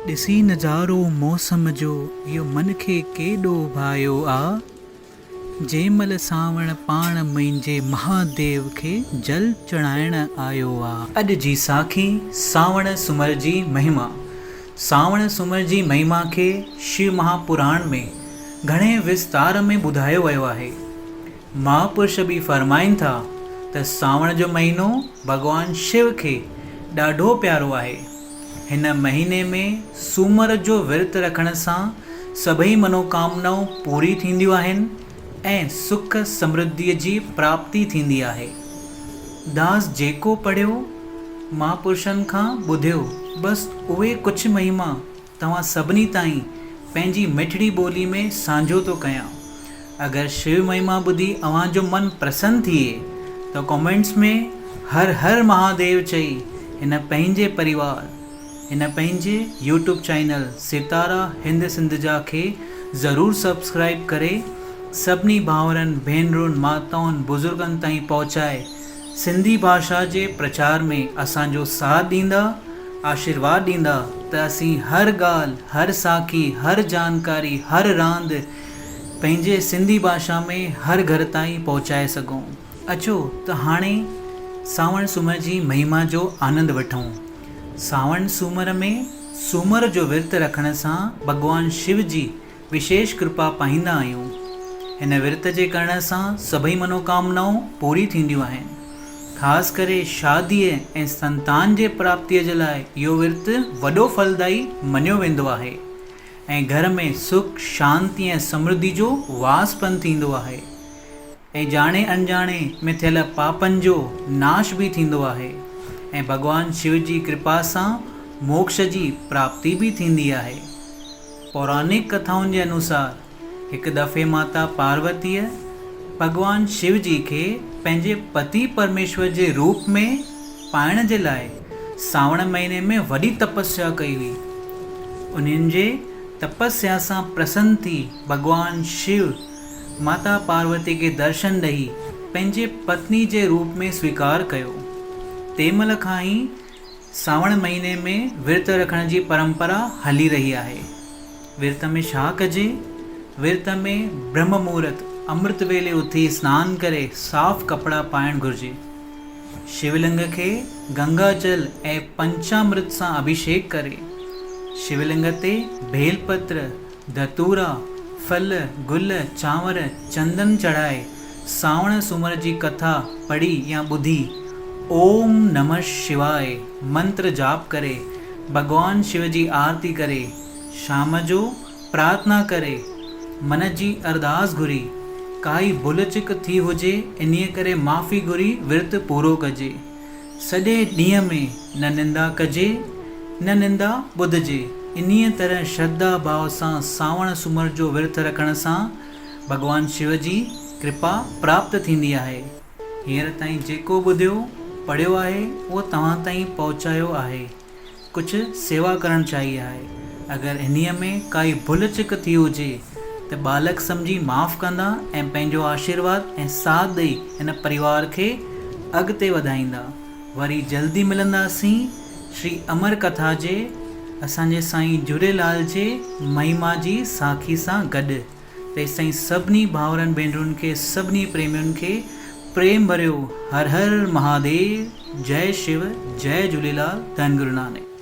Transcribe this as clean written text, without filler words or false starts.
ॾिसी नज़ारो मौसम जो इहो मन खे केॾो भायो आ। जंहिंमहिल सावण पाण मुंहिंजे महादेव खे जल चढ़ाइण आयो आ। अॼु जी साखी सावण सूमर जी महिमा। सावण सूमर जी महिमा खे शिव महापुराण में घणे विस्तार में ॿुधायो वियो आहे। महापुरुष बि फरमाइनि था त सावण जो महीनो भॻवान शिव खे ॾाढो प्यारो आहे। हिन महीने में सूमर जो विर्त रखण सां सभई मनोकामनाऊं पूरी थींदियूं आहिनि ऐं सुख समृद्धीअ जी प्राप्ति थींदी आहे। दास जेको पढ़ियो महापुरुषनि खां ॿुधियो, बसि उहे कुझु महिमा तव्हां सभिनी ताईं पंहिंजी मिठड़ी ॿोली में साझो थो कयां। अगरि शिव महिमा ॿुधी अव्हांजो मन प्रसन्न थिए त कमेंट्स में हर हर महादेव चई हिन पंहिंजे परिवार, हिन पंहिंजे यूट्यूब चैनल सितारा हिंद सिंधजा खे ज़रूरु सब्सक्राइब करे सभिनी भाउरनि भेनरुनि माताउनि बुज़ुर्गनि ताईं पहुचाए सिंधी भाषा जे प्रचार में असांजो साथ ॾींदा, आशीर्वाद ॾींदा त असीं हर ॻाल्हि, हर साखी, हर जानकारी, हर रांदि पंहिंजे सिंधी भाषा में हर घर ताईं पहुचाए सघूं। अचो त हाणे सावण सूमर जी महिमा जो आनंद वठूं। सावण सूमर में सूमर जो विर्त रखण सां भॻवान शिव जी विशेष कृपा पाईंदा आहियूं। हिन विर्त जे करण सां सभई मनोकामनाऊं पूरी थींदियूं आहिनि। ख़ासि करे शादीअ ऐं संतान जे प्राप्तीअ जे लाइ इहो विर्त वॾो फलदायी मञियो वेंदो आहे ऐं घर में सुख शांति ऐं समृद्धि जो वासपन थींदो आहे ऐं जाणे अनजाणे में थियल पापनि जो नाश बि थींदो आहे ऐं भॻवान शिव जी कृपा सां मोक्ष जी प्राप्ति बि थींदी आहे। पौराणिक कथाउनि जे अनुसार हिकु दफ़े माता पार्वतीअ भॻवान शिव जी खे पंहिंजे पति परमेश्वर जे रूप में पाइण जे लाइ सावण महीने में वॾी तपस्या कई हुई। उन्हनि जे तपस्या सां प्रसन्न थी भॻवान शिव माता पार्वती खे दर्शन ॾेई पंहिंजे पत्नी जे रूप में स्वीकार कयो। तंहिंमहिल खां ई सावण महीने में विर्त रखण जी परंपरा हली रही आहे। विर्त में छा कजे? विर्त में ब्रह्म मुहूर्त अमृत वेले उथी सनानु करे साफ़ कपिड़ा पाइणु घुरिजे। शिवलिंग खे गंगा जल ऐं पंचामृत सां अभिषेक करे शिवलिंग ते बेलपत्र, धतूरा, फल, गुल, चांवर, चंदन चढ़ाए सावण सूमर जी कथा पढ़ी या ॿुधी ओम नमः शिवाय मंत्र जाप करे भॻवान शिव जी आरती करे शाम जो प्रार्थना करे मन जी अरदास घुरी काई भुल चुक थी हुजे इन्हीअ करे माफ़ी घुरी विर्त पूरो कजे। सॼे ॾींहं में न निंदा कजे न निंदा ॿुधजे। इन्हीअ तरह श्रद्धा भाव सां सावण सूमर जो विर्त रखण सां भॻवान शिव जी कृपा प्राप्त थींदी आहे। हींअर ताईं जेको ॿुधियो पढ़ियो आहे उहो तव्हां ताईं पहुचायो आहे। कुझु सेवा करणु चाहिए आहे। अगरि इन्हीअ में काई भुल चुक थी हुजे त बालक सम्झी माफ़ कंदा ऐं पंहिंजो आशीर्वाद ऐं साथ ॾेई हिन परिवार खे अॻिते वधाईंदा। वरी जल्दी मिलंदासीं श्री अमर कथा जे असांजे साईं झूलेलाल जे महिमा जी साखी सां गॾु। तेसिताईं सभिनी भाउरनि भेनरुनि खे, सभिनी प्रेमियुनि खे प्रेम भरियो हर हर महादेव। जय शिव, जय झूलेलाल, धन गुरु नानक।